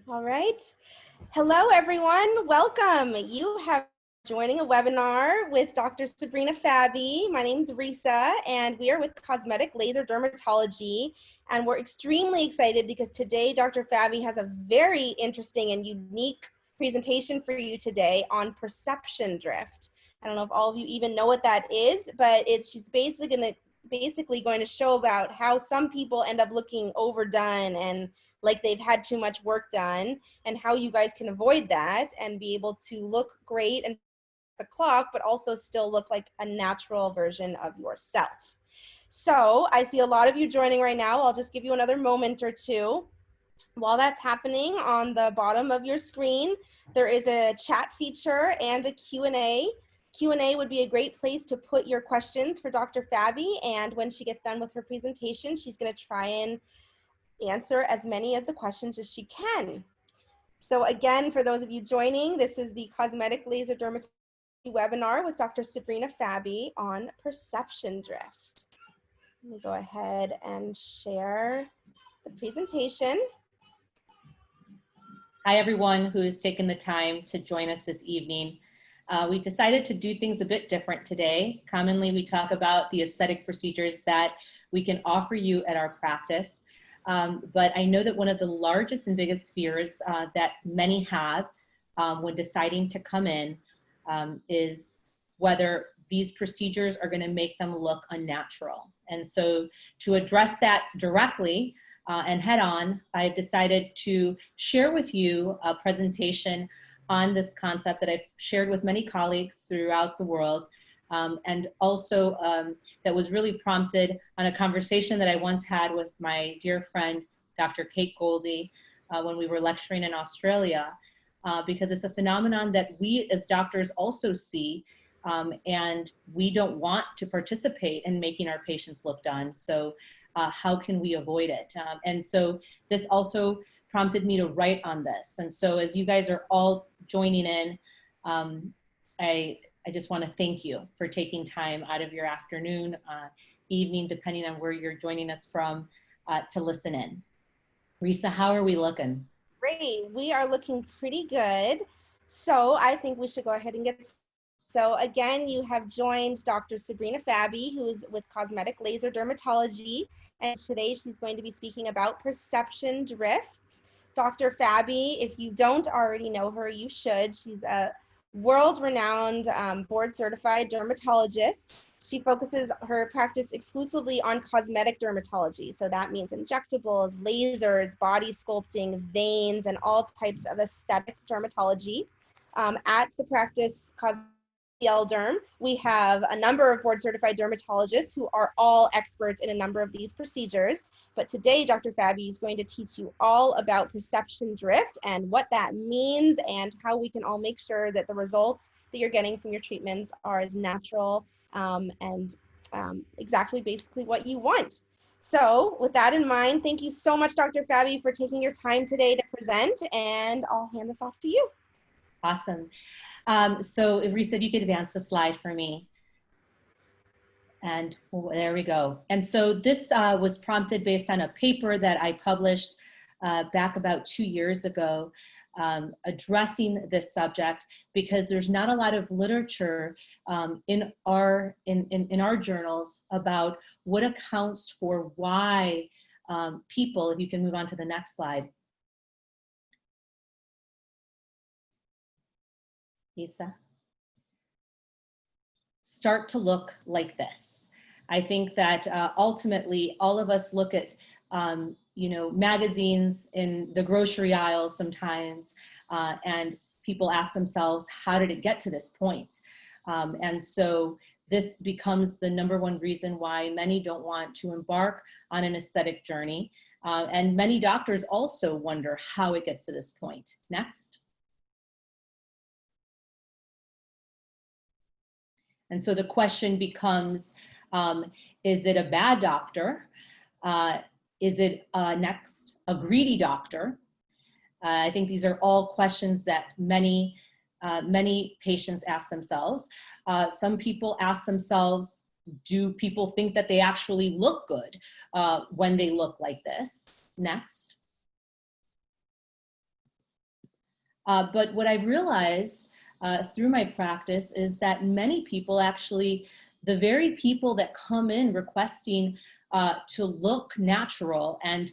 All right. Hello, everyone. Welcome. You have joining a webinar with Dr. Sabrina Fabi. My name is Risa, and we are with Cosmetic Laser Dermatology. And we're extremely excited because today Dr. Fabi has a very interesting and unique presentation for you today on perception drift. I don't know if all of you even know what that is, but she's basically going to show about how some people end up looking overdone and like they've had too much work done, and how you guys can avoid that and be able to look great and the clock, but also still look like a natural version of yourself. So I see a lot of you joining right now. I'll just give you another moment or two. While that's happening, on the bottom of your screen, there is a chat feature and a Q&A. Q&A would be a great place to put your questions for Dr. Fabi, and when she gets done with her presentation, she's going to try and answer as many of the questions as she can. So again, for those of you joining, this is the Cosmetic Laser Dermatology Webinar with Dr. Sabrina Fabi on perception drift. Let me go ahead and share the presentation. Hi, everyone who has taken the time to join us this evening. We decided to do things a bit different today. Commonly, we talk about the aesthetic procedures that we can offer you at our practice. But I know that one of the largest and biggest fears that many have when deciding to come in is whether these procedures are going to make them look unnatural. And so to address that directly and head on, I've decided to share with you a presentation on this concept that I've shared with many colleagues throughout the world. And also that was really prompted on a conversation that I once had with my dear friend, Dr. Kate Goldie, when we were lecturing in Australia, because it's a phenomenon that we as doctors also see, and we don't want to participate in making our patients look done. So how can we avoid it? And so this also prompted me to write on this. And so as you guys are all joining in, I just want to thank you for taking time out of your afternoon, evening, depending on where you're joining us from, to listen in. Risa, how are we looking? Great, we are looking pretty good. So I think we should go ahead and get started. So again, you have joined Dr. Sabrina Fabi, who is with Cosmetic Laser Dermatology, and today she's going to be speaking about perception drift. Dr. Fabi, if you don't already know her, you should. She's a world-renowned board-certified dermatologist. She focuses her practice exclusively on cosmetic dermatology. So that means injectables, lasers, body sculpting, veins, and all types of aesthetic dermatology. At the practice Derm, we have a number of board-certified dermatologists who are all experts in a number of these procedures. But today, Dr. Fabi is going to teach you all about perception drift and what that means and how we can all make sure that the results that you're getting from your treatments are as natural and exactly basically what you want. So with that in mind, thank you so much, Dr. Fabi, for taking your time today to present, and I'll hand this off to you. Awesome. So Risa, if you could advance the slide for me. And there we go. And so this was prompted based on a paper that I published back about 2 years ago, addressing this subject, because there's not a lot of literature in our journals about what accounts for why people, if you can move on to the next slide, Lisa, start to look like this. I think that ultimately all of us look at magazines in the grocery aisles sometimes, and people ask themselves, how did it get to this point? And so this becomes the #1 reason why many don't want to embark on an aesthetic journey. And many doctors also wonder how it gets to this point. Next. And so the question becomes, is it a bad doctor? Is it next a greedy doctor? I think these are all questions that many patients ask themselves. Some people ask themselves, do people think that they actually look good when they look like this? Next. But what I've realized through my practice is that many people actually, the very people that come in requesting to look natural and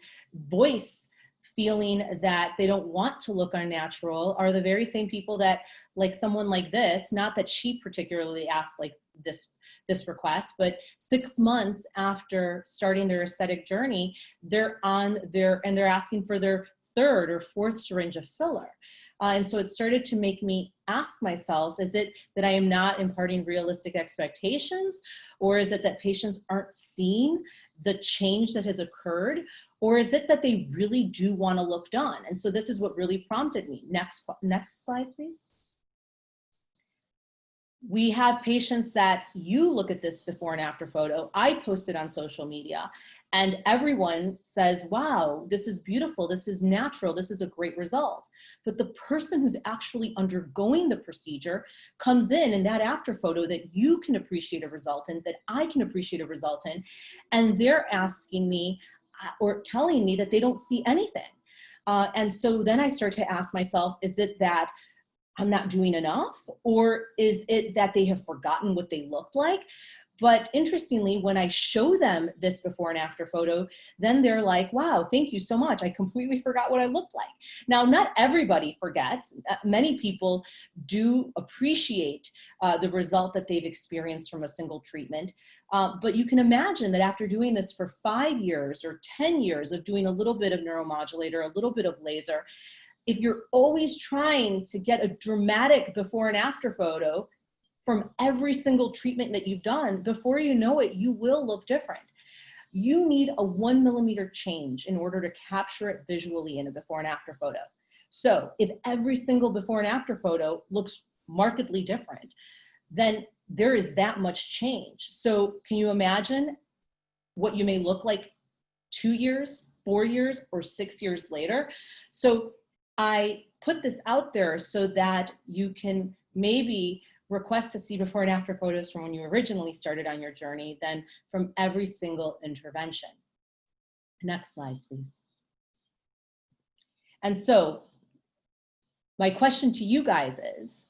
voice feeling that they don't want to look unnatural are the very same people that, like someone like this, not that she particularly asked like this request, but 6 months after starting their aesthetic journey, they're asking for their third or fourth syringe of filler. And so it started to make me ask myself, is it that I am not imparting realistic expectations? Or is it that patients aren't seeing the change that has occurred? Or is it that they really do want to look done? And so this is what really prompted me. Next slide, please. We have patients that you look at this before and after photo. I posted on social media and everyone says, wow, this is beautiful. This is natural. This is a great result. But the person who's actually undergoing the procedure comes in that after photo that you can appreciate a result in, that I can appreciate a result in, and they're asking me or telling me that they don't see anything. And so then I start to ask myself, is it that I'm not doing enough? Or is it that they have forgotten what they looked like? But interestingly, when I show them this before and after photo, then they're like, wow, thank you so much. I completely forgot what I looked like. Now, not everybody forgets. Many people do appreciate the result that they've experienced from a single treatment. But you can imagine that after doing this for 5 years or 10 years of doing a little bit of neuromodulator, a little bit of laser, if you're always trying to get a dramatic before and after photo from every single treatment that you've done, before you know it, you will look different. You need a 1 millimeter change in order to capture it visually in a before and after photo. So if every single before and after photo looks markedly different, then there is that much change. So can you imagine what you may look like 2 years, 4 years, or 6 years later? So I put this out there so that you can maybe request to see before and after photos from when you originally started on your journey, then from every single intervention. Next slide, please. And so my question to you guys is,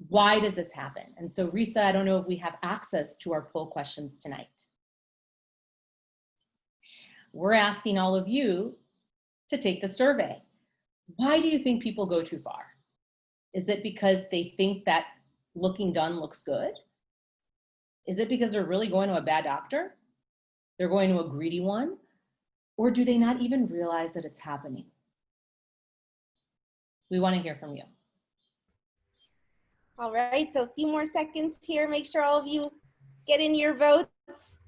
why does this happen? And so Risa, I don't know if we have access to our poll questions tonight. We're asking all of you to take the survey. Why do you think people go too far? Is it because they think that looking done looks good? Is it because they're really going to a bad doctor? They're going to a greedy one? Or do they not even realize that it's happening? We want to hear from you. All right, so a few more seconds here. Make sure all of you get in your votes.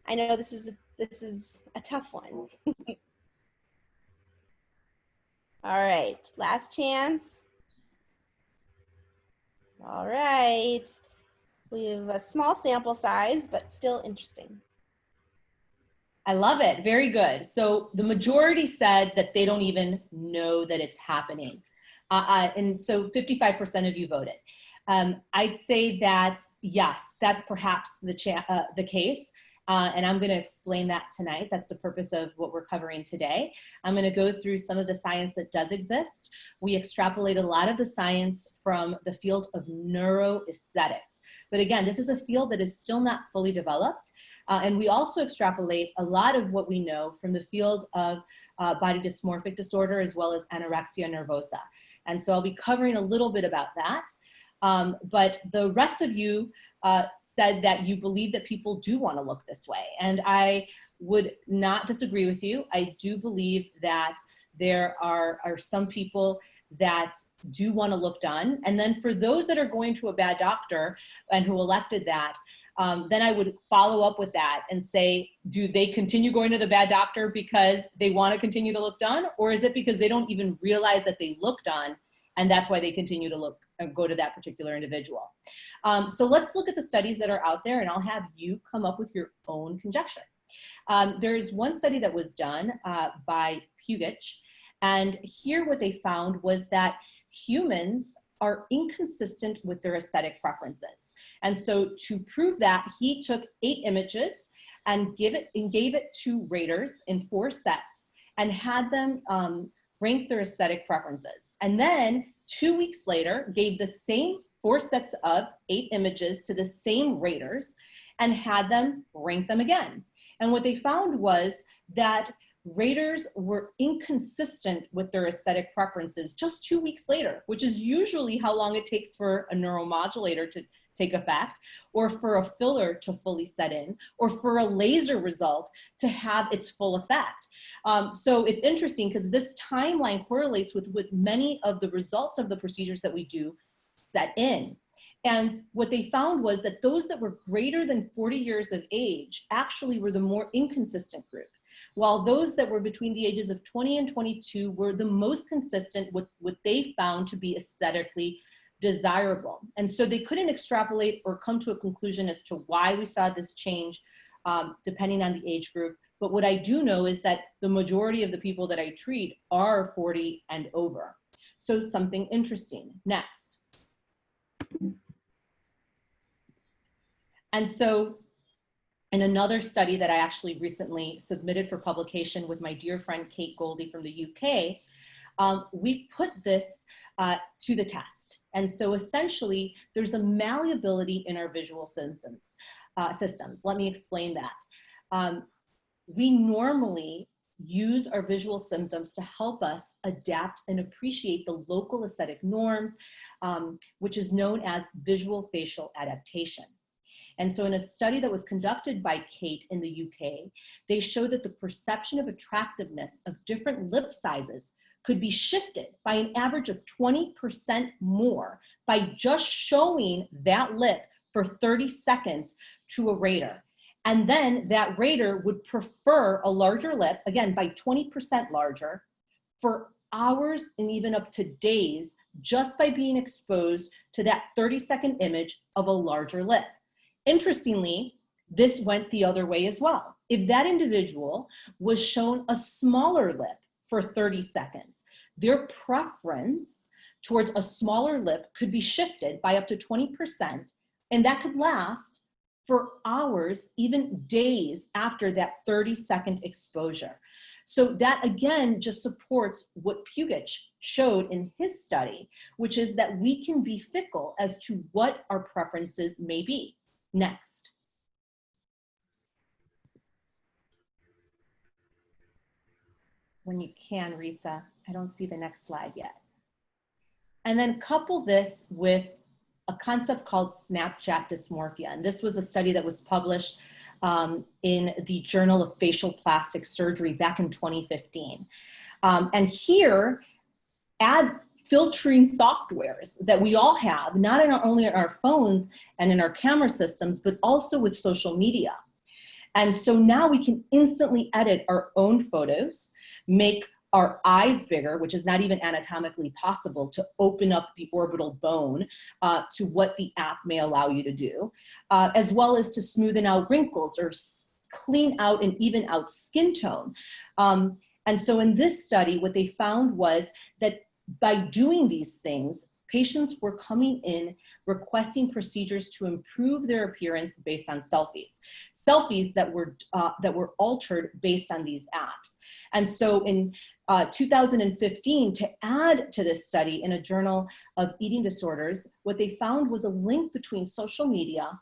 I know this is a tough one. All right, last chance. All right, we have a small sample size, but still interesting. I love it, very good. So the majority said that they don't even know that it's happening. And so 55% of you voted. I'd say that, yes, that's perhaps the case. And I'm going to explain that tonight. That's the purpose of what we're covering today. I'm going to go through some of the science that does exist. We extrapolate a lot of the science from the field of neuroaesthetics. But again, this is a field that is still not fully developed. And we also extrapolate a lot of what we know from the field of body dysmorphic disorder as well as anorexia nervosa. And so I'll be covering a little bit about that. But the rest of you said that you believe that people do want to look this way. And I would not disagree with you. I do believe that there are some people that do want to look done. And then for those that are going to a bad doctor and who elected that, then I would follow up with that and say, do they continue going to the bad doctor because they want to continue to look done? Or is it because they don't even realize that they look done and that's why they continue to go to that particular individual? So let's look at the studies that are out there and I'll have you come up with your own conjecture. There's one study that was done by Pugich, and here what they found was that humans are inconsistent with their aesthetic preferences. And so to prove that, he took 8 images and gave it to raters in 4 sets and had them ranked their aesthetic preferences, and then 2 weeks later gave the same 4 sets of 8 images to the same raters and had them rank them again. And what they found was that raters were inconsistent with their aesthetic preferences just 2 weeks later, which is usually how long it takes for a neuromodulator to take effect, or for a filler to fully set in, or for a laser result to have its full effect. So it's interesting because this timeline correlates with many of the results of the procedures that we do set in. And what they found was that those that were greater than 40 years of age actually were the more inconsistent group, while those that were between the ages of 20 and 22 were the most consistent with what they found to be aesthetically desirable. And so they couldn't extrapolate or come to a conclusion as to why we saw this change depending on the age group. But what I do know is that the majority of the people that I treat are 40 and over. So something interesting. Next. And so in another study that I actually recently submitted for publication with my dear friend Kate Goldie from the UK, we put this to the test. And so essentially, there's a malleability in our visual systems. Let me explain that. We normally use our visual symptoms to help us adapt and appreciate the local aesthetic norms, which is known as visual facial adaptation. And so in a study that was conducted by Kate in the UK, they showed that the perception of attractiveness of different lip sizes could be shifted by an average of 20% more by just showing that lip for 30 seconds to a rater. And then that rater would prefer a larger lip, again, by 20% larger, for hours and even up to days, just by being exposed to that 30-second image of a larger lip. Interestingly, this went the other way as well. If that individual was shown a smaller lip for 30 seconds, their preference towards a smaller lip could be shifted by up to 20%, and that could last for hours, even days after that 30-second exposure. So that again just supports what Pugic showed in his study, which is that we can be fickle as to what our preferences may be. Next. When you can, Risa, I don't see the next slide yet. And then couple this with a concept called Snapchat dysmorphia. And this was a study that was published in the Journal of Facial Plastic Surgery back in 2015. And here, add filtering softwares that we all have, not only in our phones and in our camera systems, but also with social media. And so now we can instantly edit our own photos, make our eyes bigger, which is not even anatomically possible to open up the orbital bone to what the app may allow you to do, as well as to smoothen out wrinkles or clean out and even out skin tone. And so in this study, what they found was that by doing these things, patients were coming in requesting procedures to improve their appearance based on selfies that were altered based on these apps. And so in 2015, to add to this study in a Journal of Eating Disorders, what they found was a link between social media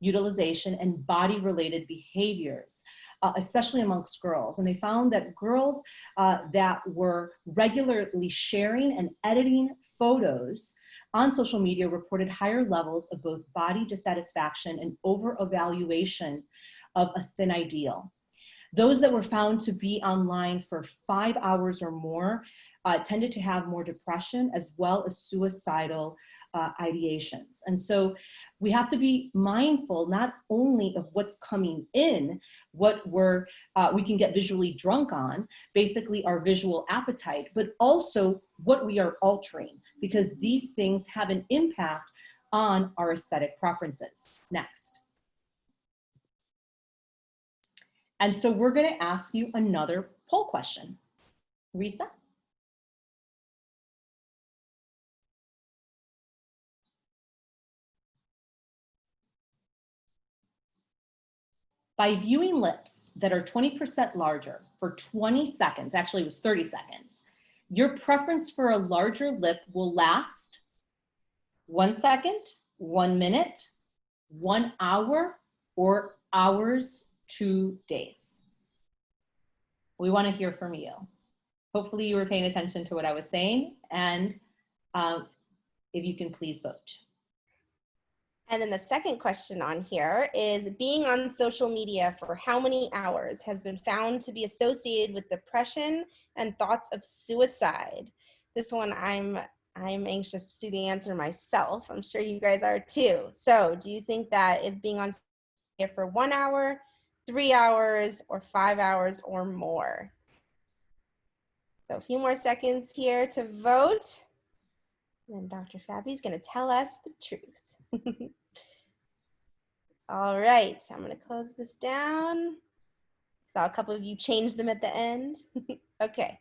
utilization and body-related behaviors, especially amongst girls. And they found that girls that were regularly sharing and editing photos on social media reported higher levels of both body dissatisfaction and over-evaluation of a thin ideal. Those that were found to be online for 5 hours or more tended to have more depression as well as suicidal ideations. And so we have to be mindful not only of what's coming in, what we can get visually drunk on, basically our visual appetite, but also what we are altering, because these things have an impact on our aesthetic preferences. Next. And so we're going to ask you another poll question. Risa? By viewing lips that are 20% larger for 20 seconds, actually it was 30 seconds, Your preference for a larger lip will last 1 second, 1 minute, 1 hour, or hours, 2 days. We want to hear from you. Hopefully you were paying attention to what I was saying, and if you can please vote. And then the second question on here is, being on social media for how many hours has been found to be associated with depression and thoughts of suicide? This one I'm anxious to see the answer myself. I'm sure you guys are too. So do you think that it's being on social media for 1 hour, 3 hours, or 5 hours or more? So a few more seconds here to vote. And Dr. Fabi is going to tell us the truth. All right, I'm going to close this down. Saw a couple of you change them at the end. Okay.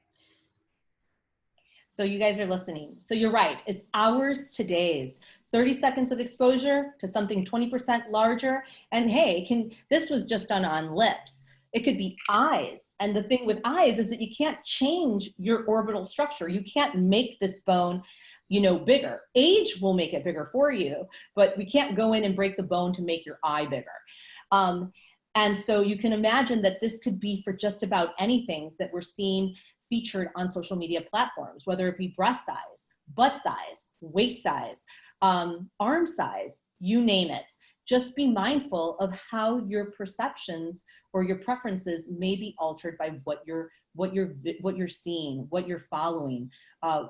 So you guys are listening. So you're right, it's hours to days. 30 seconds of exposure to something 20% larger. And hey, this was just done on lips. It could be eyes. And the thing with eyes is that you can't change your orbital structure. You can't make this bone, bigger. Age will make it bigger for you, but we can't go in and break the bone to make your eye bigger. And so you can imagine that this could be for just about anything that we're seeing featured on social media platforms, whether it be breast size, butt size, waist size, arm size, you name it. Just be mindful of how your perceptions or your preferences may be altered by what you're seeing, what you're following,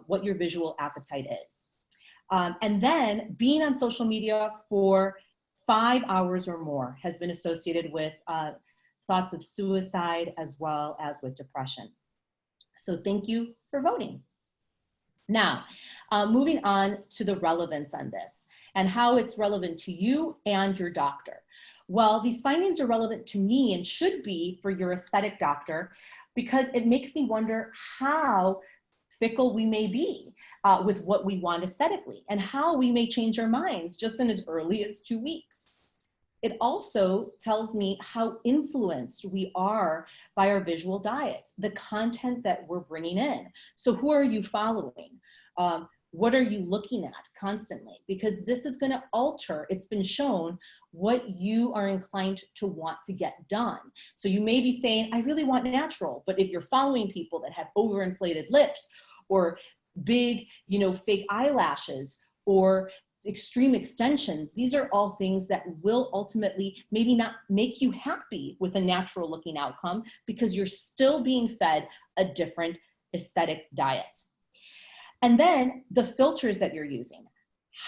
what your visual appetite is. And then being on social media for 5 hours or more has been associated with thoughts of suicide as well as with depression. So thank you for voting. Now, moving on to the relevance on this and how it's relevant to you and your doctor. Well, these findings are relevant to me and should be for your aesthetic doctor, because it makes me wonder how fickle we may be with what we want aesthetically, and how we may change our minds just in as early as 2 weeks. It also tells me how influenced we are by our visual diet, the content that we're bringing in. So who are you following? What are you looking at constantly? Because this is going to alter, it's been shown, what you are inclined to want to get done. So you may be saying, I really want natural, but if you're following people that have overinflated lips or big, fake eyelashes or extreme extensions, these are all things that will ultimately maybe not make you happy with a natural looking outcome, because you're still being fed a different aesthetic diet. And then the filters that you're using.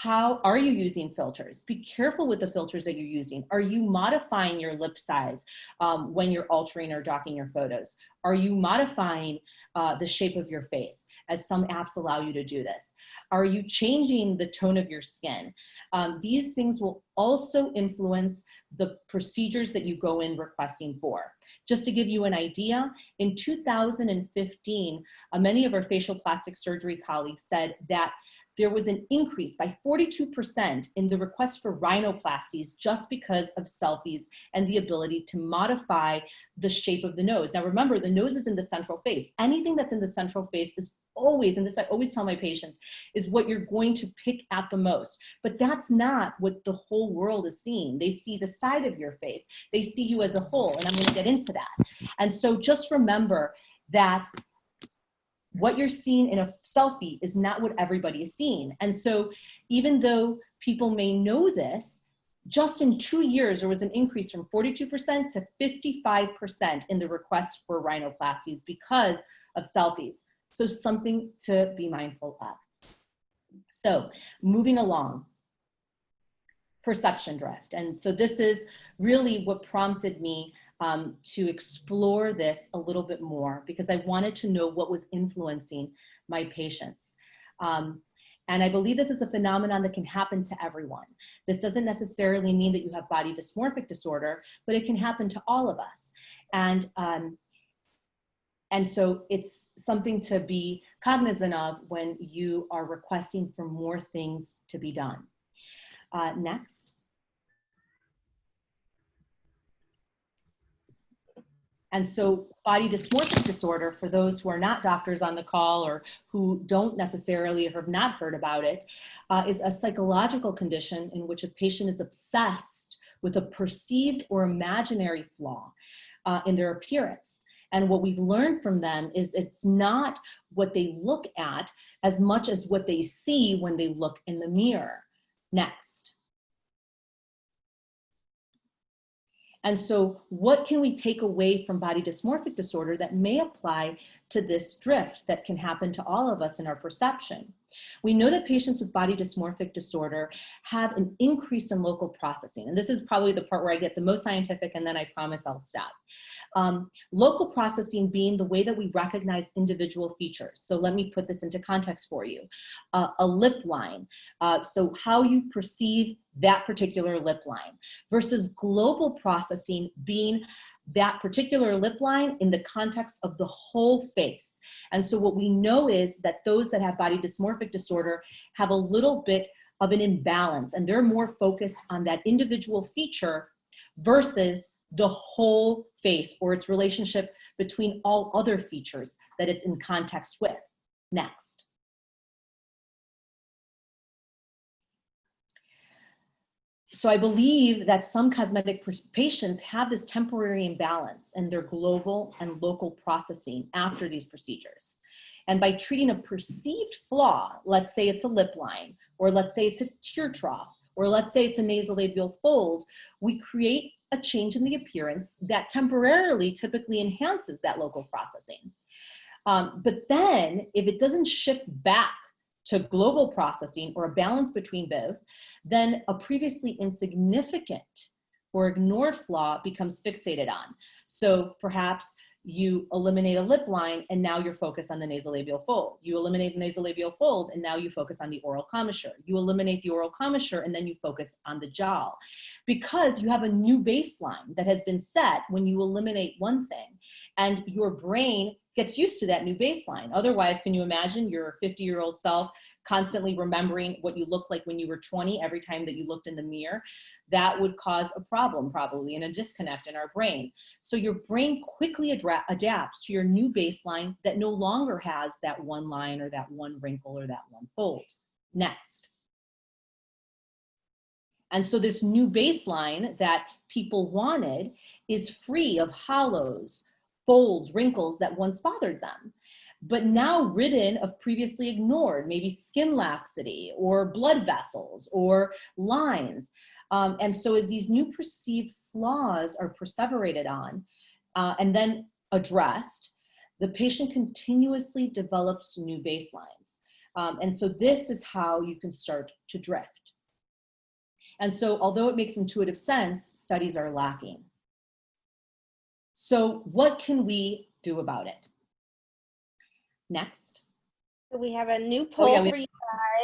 How are you using filters? Be careful with the filters that you're using. Are you modifying your lip size when you're altering or docking your photos? Are you modifying the shape of your face, as some apps allow you to do this? Are you changing the tone of your skin? These things will also influence the procedures that you go in requesting for. Just to give you an idea, in 2015, many of our facial plastic surgery colleagues said that there was an increase by 42% in the request for rhinoplasties just because of selfies and the ability to modify the shape of the nose. Now remember, the nose is in the central face. Anything that's in the central face is always, and this I always tell my patients, is what you're going to pick at the most. But that's not what the whole world is seeing. They see the side of your face. They see you as a whole, and I'm going to get into that. And so just remember that what you're seeing in a selfie is not what everybody is seeing. And so even though people may know this, just in 2 years, there was an increase from 42% to 55% in the requests for rhinoplasties because of selfies. So something to be mindful of. So moving along, perception drift. And so this is really what prompted me to explore this a little bit more, because I wanted to know what was influencing my patients. And I believe this is a phenomenon that can happen to everyone. This doesn't necessarily mean that you have body dysmorphic disorder, but it can happen to all of us. And so it's something to be cognizant of when you are requesting for more things to be done. Next. And so body dysmorphic disorder, for those who are not doctors on the call or who don't necessarily or have not heard about it, is a psychological condition in which a patient is obsessed with a perceived or imaginary flaw in their appearance. And what we've learned from them is it's not what they look at as much as what they see when they look in the mirror. Next. And so what can we take away from body dysmorphic disorder that may apply to this drift that can happen to all of us in our perception? We know that patients with body dysmorphic disorder have an increase in local processing. And this is probably the part where I get the most scientific, and then I promise I'll stop. Local processing being the way that we recognize individual features. So let me put this into context for you. A lip line, so how you perceive that particular lip line, versus global processing being that particular lip line in the context of the whole face. And so what we know is that those that have body dysmorphic disorder have a little bit of an imbalance, and they're more focused on that individual feature versus the whole face or its relationship between all other features that it's in context with. Next. So I believe that some cosmetic patients have this temporary imbalance in their global and local processing after these procedures. And by treating a perceived flaw, let's say it's a lip line, or let's say it's a tear trough, or let's say it's a nasolabial fold, we create a change in the appearance that temporarily typically enhances that local processing. But then if it doesn't shift back to global processing or a balance between both, then a previously insignificant or ignored flaw becomes fixated on. So perhaps you eliminate a lip line and now you're focused on the nasolabial fold. You eliminate the nasolabial fold and now you focus on the oral commissure. You eliminate the oral commissure and then you focus on the jowl. Because you have a new baseline that has been set when you eliminate one thing, and your brain gets used to that new baseline. Otherwise, can you imagine your 50-year-old self constantly remembering what you looked like when you were 20 every time that you looked in the mirror? That would cause a problem probably and a disconnect in our brain. So your brain quickly adapts to your new baseline that no longer has that one line or that one wrinkle or that one fold. Next. And so this new baseline that people wanted is free of hollows, folds, wrinkles that once bothered them, but now ridden of previously ignored, maybe skin laxity or blood vessels or lines. And so as these new perceived flaws are perseverated on and then addressed, the patient continuously develops new baselines. And so this is how you can start to drift. And so although it makes intuitive sense, studies are lacking. So what can we do about it? Next. So we have a new poll for you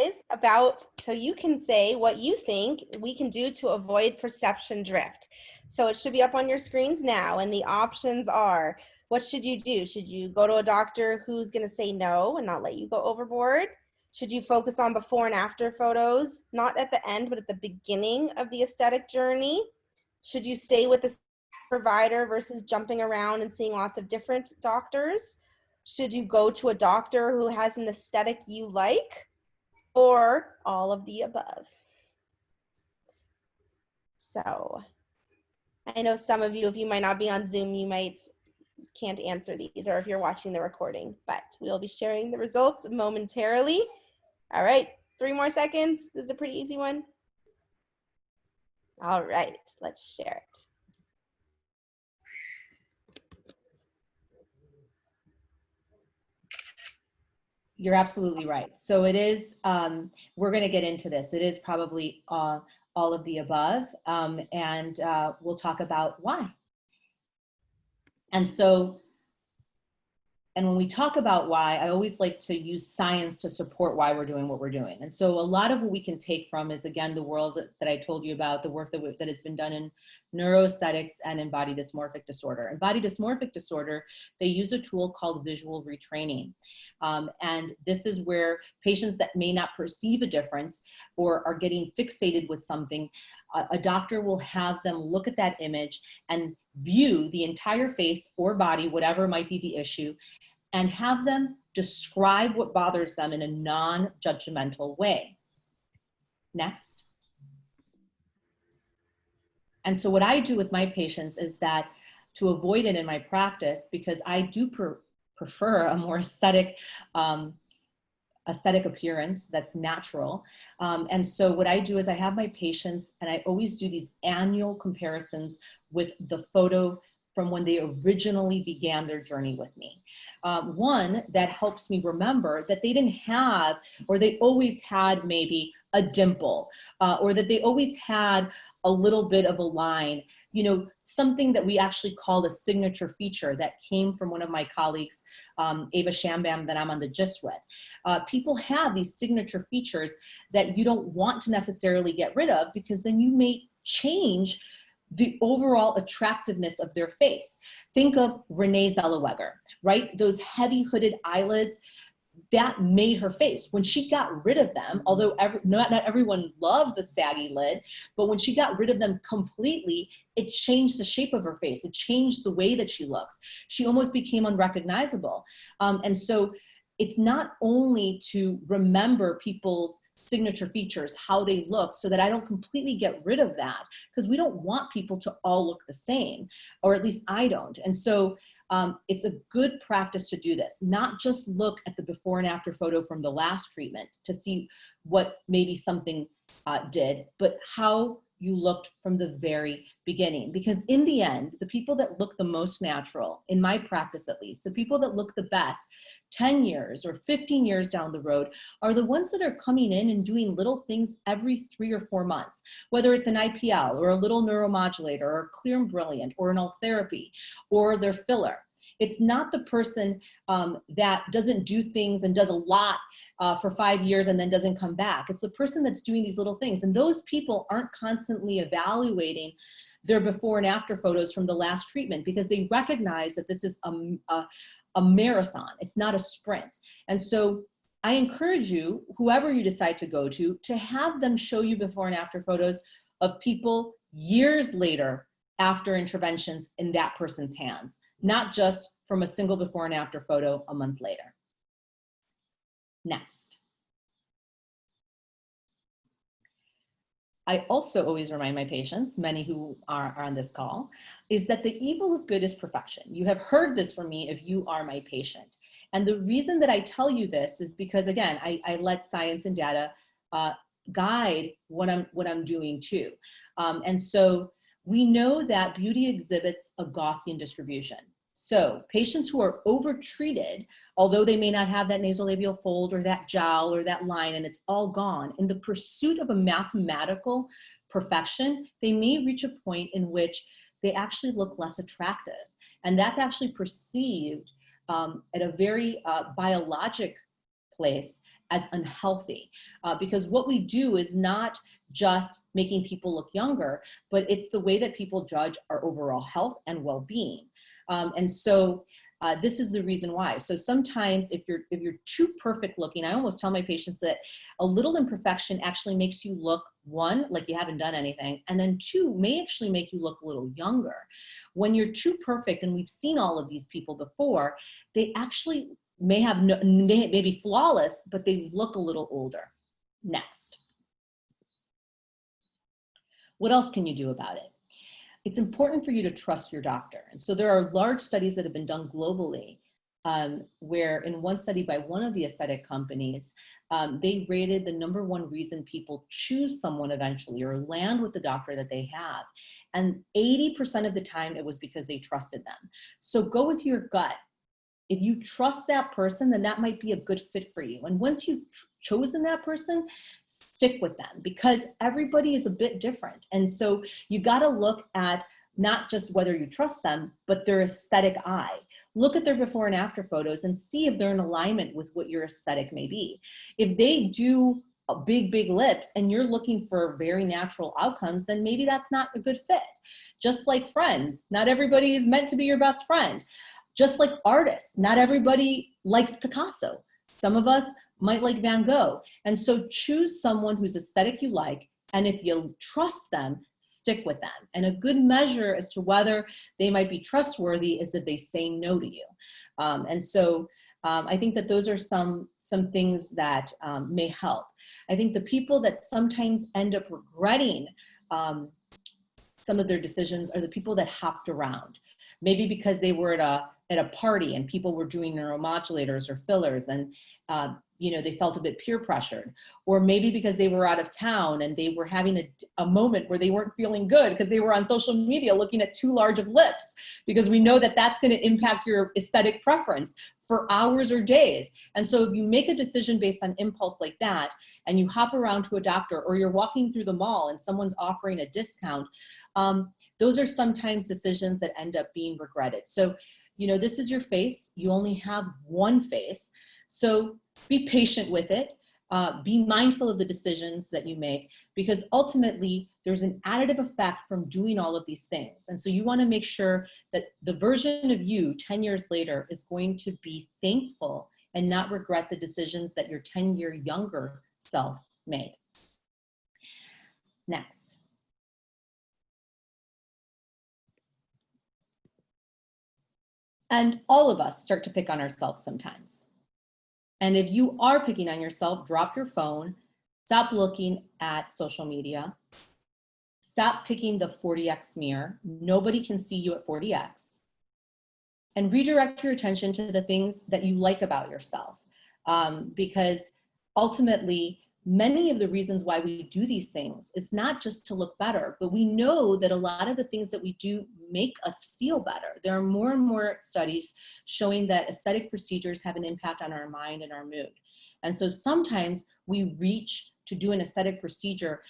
guys about, so you can say what you think we can do to avoid perception drift. So it should be up on your screens now, and the options are, what should you do? Should you go to a doctor who's going to say no and not let you go overboard? Should you focus on before and after photos, not at the end, but at the beginning of the aesthetic journey? Should you stay with the provider versus jumping around and seeing lots of different doctors? Should you go to a doctor who has an aesthetic you like, or all of the above? So I know some of you, if you might not be on Zoom, you can't answer these, or if you're watching the recording, but we'll be sharing the results momentarily. All right, 3 more seconds. This is a pretty easy one. All right, let's share it. You're absolutely right. So it is, we're going to get into this. It is probably all of the above, and we'll talk about why. And so, and when we talk about why, I always like to use science to support why we're doing what we're doing. And so a lot of what we can take from is, again, the world that I told you about, the work that has been done in neuroaesthetics and in body dysmorphic disorder. In body dysmorphic disorder, they use a tool called visual retraining. And this is where patients that may not perceive a difference or are getting fixated with something, a doctor will have them look at that image and view the entire face or body, whatever might be the issue, and have them describe what bothers them in a non-judgmental way. Next. And so what I do with my patients is that, to avoid it in my practice, because I do prefer a more aesthetic appearance that's natural. And so what I do is I have my patients, and I always do these annual comparisons with the photo from when they originally began their journey with me. One, that helps me remember that they didn't have, or they always had maybe a dimple, or that they always had a little bit of a line, you know, something that we actually call a signature feature that came from one of my colleagues, Ava Shambam, that I'm on the GIST with. People have these signature features that you don't want to necessarily get rid of, because then you may change the overall attractiveness of their face. Think of Renee Zellweger, right? Those heavy hooded eyelids, that made her face. When she got rid of them, although not everyone loves a saggy lid, but when she got rid of them completely, it changed the shape of her face. It changed the way that she looks. She almost became unrecognizable. And so it's not only to remember people's signature features, how they look, so that I don't completely get rid of that, because we don't want people to all look the same, or at least I don't. And so it's a good practice to do this, not just look at the before and after photo from the last treatment to see what maybe something did, but how you looked from the very beginning. Because in the end, the people that look the most natural, in my practice at least, the people that look the best 10 years or 15 years down the road are the ones that are coming in and doing little things every 3 or 4 months, whether it's an IPL or a little neuromodulator or Clear and Brilliant or an L-therapy or their filler. It's not the person that doesn't do things and does a lot for 5 years and then doesn't come back. It's the person that's doing these little things. And those people aren't constantly evaluating their before and after photos from the last treatment, because they recognize that this is a marathon. It's not a sprint. And so I encourage you, whoever you decide to go to have them show you before and after photos of people years later after interventions in that person's hands, not just from a single before and after photo a month later. Next. I also always remind my patients, many who are on this call, is that the evil of good is perfection. You have heard this from me if you are my patient. And the reason that I tell you this is because, again, I let science and data guide what I'm doing too. And so we know that beauty exhibits a Gaussian distribution. So patients who are overtreated, although they may not have that nasolabial fold or that jowl or that line and it's all gone, in the pursuit of a mathematical perfection, they may reach a point in which they actually look less attractive. And that's actually perceived at a very biologic place as unhealthy, because what we do is not just making people look younger, but it's the way that people judge our overall health and well-being. And so this is the reason why. So sometimes if you're too perfect looking, I almost tell my patients that a little imperfection actually makes you look, one, like you haven't done anything, and then two, may actually make you look a little younger. When you're too perfect, and we've seen all of these people before, they actually may have may be flawless, but they look a little older. Next. What else can you do about it? It's important for you to trust your doctor. And so there are large studies that have been done globally, where in one study by one of the aesthetic companies, they rated the #1 reason people choose someone eventually or land with the doctor that they have. And 80% of the time it was because they trusted them. So go with your gut. If you trust that person, then that might be a good fit for you. And once you've chosen that person, stick with them, because everybody is a bit different. And so you got to look at not just whether you trust them, but their aesthetic eye. Look at their before and after photos and see if they're in alignment with what your aesthetic may be. If they do big lips and you're looking for very natural outcomes, then maybe that's not a good fit. Just like friends, not everybody is meant to be your best friend. Just like artists, not everybody likes Picasso. Some of us might like Van Gogh. And so choose someone whose aesthetic you like, and if you trust them, stick with them. And a good measure as to whether they might be trustworthy is if they say no to you. I think that those are some things that may help. I think the people that sometimes end up regretting some of their decisions are the people that hopped around. Maybe because they were at a party and people were doing neuromodulators or fillers, and they felt a bit peer pressured. Or maybe because they were out of town and they were having a moment where they weren't feeling good because they were on social media looking at too large of lips, because we know that that's going to impact your aesthetic preference for hours or days. And so if you make a decision based on impulse like that, and you hop around to a doctor, or you're walking through the mall and someone's offering a discount, those are sometimes decisions that end up being regretted. So, this is your face. You only have one face. So be patient with it. Be mindful of the decisions that you make, because ultimately there's an additive effect from doing all of these things. And so you want to make sure that the version of you 10 years later is going to be thankful and not regret the decisions that your 10-year younger self made. Next. And all of us start to pick on ourselves sometimes. And if you are picking on yourself, drop your phone, stop looking at social media, stop picking the 40x mirror. Nobody can see you at 40x. And redirect your attention to the things that you like about yourself. Because ultimately, many of the reasons why we do these things is not just to look better, but we know that a lot of the things that we do make us feel better. There are more and more studies showing that aesthetic procedures have an impact on our mind and our mood. And so sometimes we reach to do an aesthetic procedure,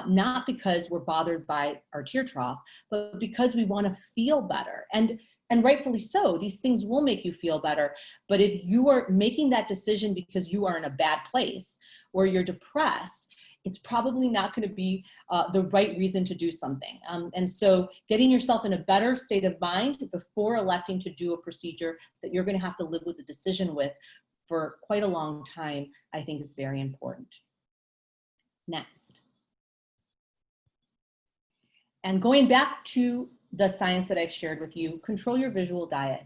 not because we're bothered by our tear trough, but because we want to feel better. And rightfully so, these things will make you feel better. But if you are making that decision because you are in a bad place or you're depressed, it's probably not going to be the right reason to do something. And so getting yourself in a better state of mind before electing to do a procedure that you're going to have to live with the decision with for quite a long time, I think is very important. Next. And going back to the science that I've shared with you, control your visual diet.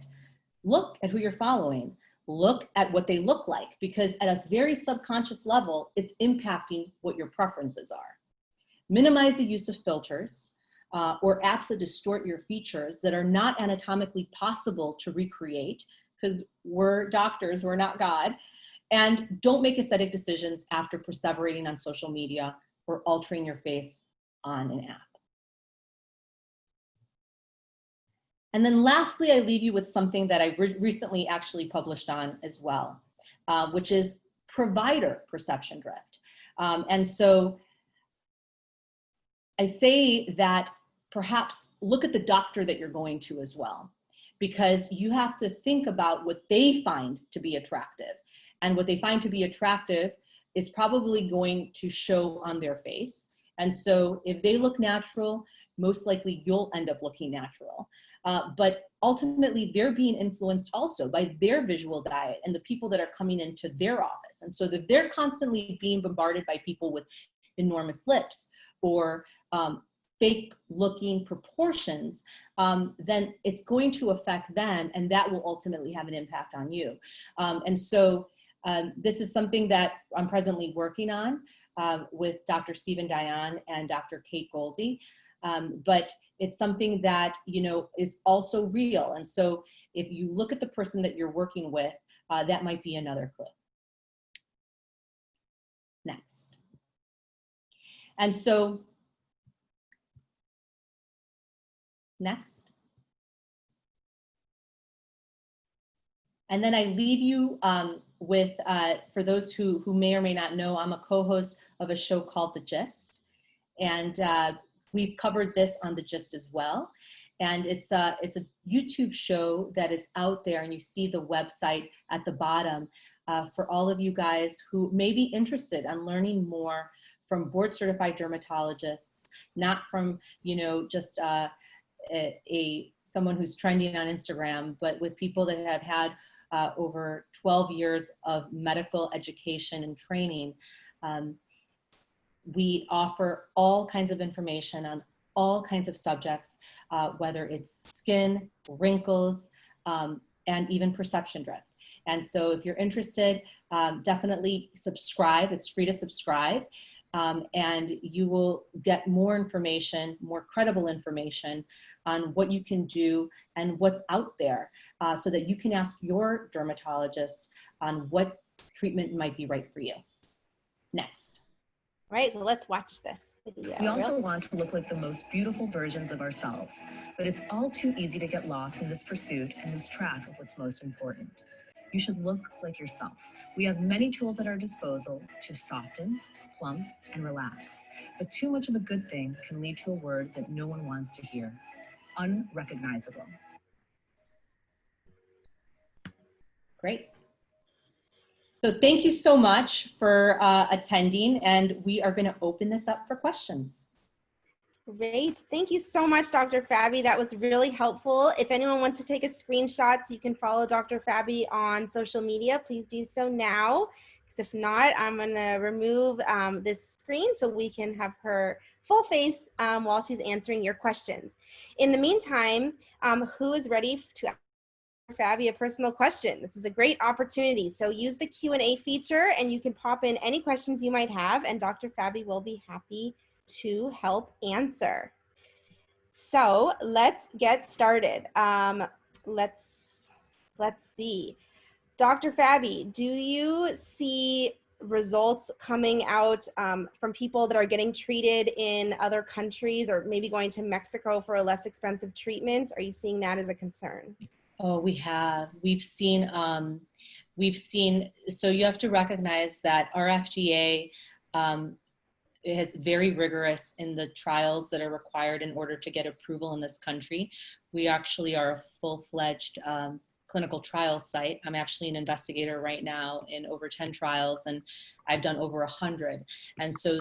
Look at who you're following. Look at what they look like, because at a very subconscious level, it's impacting what your preferences are. Minimize the use of filters or apps that distort your features that are not anatomically possible to recreate, because we're doctors, we're not God. And don't make aesthetic decisions after perseverating on social media or altering your face on an app. And then lastly, I leave you with something that I recently actually published on as well, which is provider perception drift. And so I say that perhaps look at the doctor that you're going to as well, because you have to think about what they find to be attractive. And what they find to be attractive is probably going to show on their face. And so if they look natural, most likely you'll end up looking natural. But ultimately, they're being influenced also by their visual diet and the people that are coming into their office. And so that they're constantly being bombarded by people with enormous lips or fake looking proportions, then it's going to affect them, and that will ultimately have an impact on you. This is something that I'm presently working on with Dr. Stephen Dion and Dr. Kate Goldie. But it's something that, is also real. And so if you look at the person that you're working with, that might be another clue. Next. And so, next. And then I leave you with, for those who may or may not know, I'm a co-host of a show called The Gist. And we've covered this on The Gist as well. And it's a YouTube show that is out there, and you see the website at the bottom for all of you guys who may be interested in learning more from board certified dermatologists, not from, just someone who's trending on Instagram, but with people that have had over 12 years of medical education and training. We offer all kinds of information on all kinds of subjects, whether it's skin, wrinkles, and even perception drift. And so if you're interested, definitely subscribe. It's free to subscribe. And you will get more information, more credible information on what you can do and what's out there, so that you can ask your dermatologist on what treatment might be right for you. Next. All right, so let's watch this video. We also want to look like the most beautiful versions of ourselves, but it's all too easy to get lost in this pursuit and lose track of what's most important. You should look like yourself. We have many tools at our disposal to soften, plump, and relax, but too much of a good thing can lead to a word that no one wants to hear: unrecognizable. Great. So thank you so much for attending, and we are going to open this up for questions. Great. Thank you so much, Dr. Fabi. That was really helpful. If anyone wants to take a screenshot so you can follow Dr. Fabi on social media, please do so now. Because if not, I'm going to remove this screen so we can have her full face while she's answering your questions. In the meantime, who is ready to ask Fabi a personal question? This is a great opportunity. So use the Q&A feature and you can pop in any questions you might have, and Dr. Fabi will be happy to help answer. So let's get started. Let's see. Dr. Fabi, do you see results coming out from people that are getting treated in other countries, or maybe going to Mexico for a less expensive treatment? Are you seeing that as a concern? Oh, we have. We've seen, so you have to recognize that our FDA is very rigorous in the trials that are required in order to get approval in this country. We actually are a full-fledged clinical trial site. I'm actually an investigator right now in over 10 trials, and I've done over 100. And so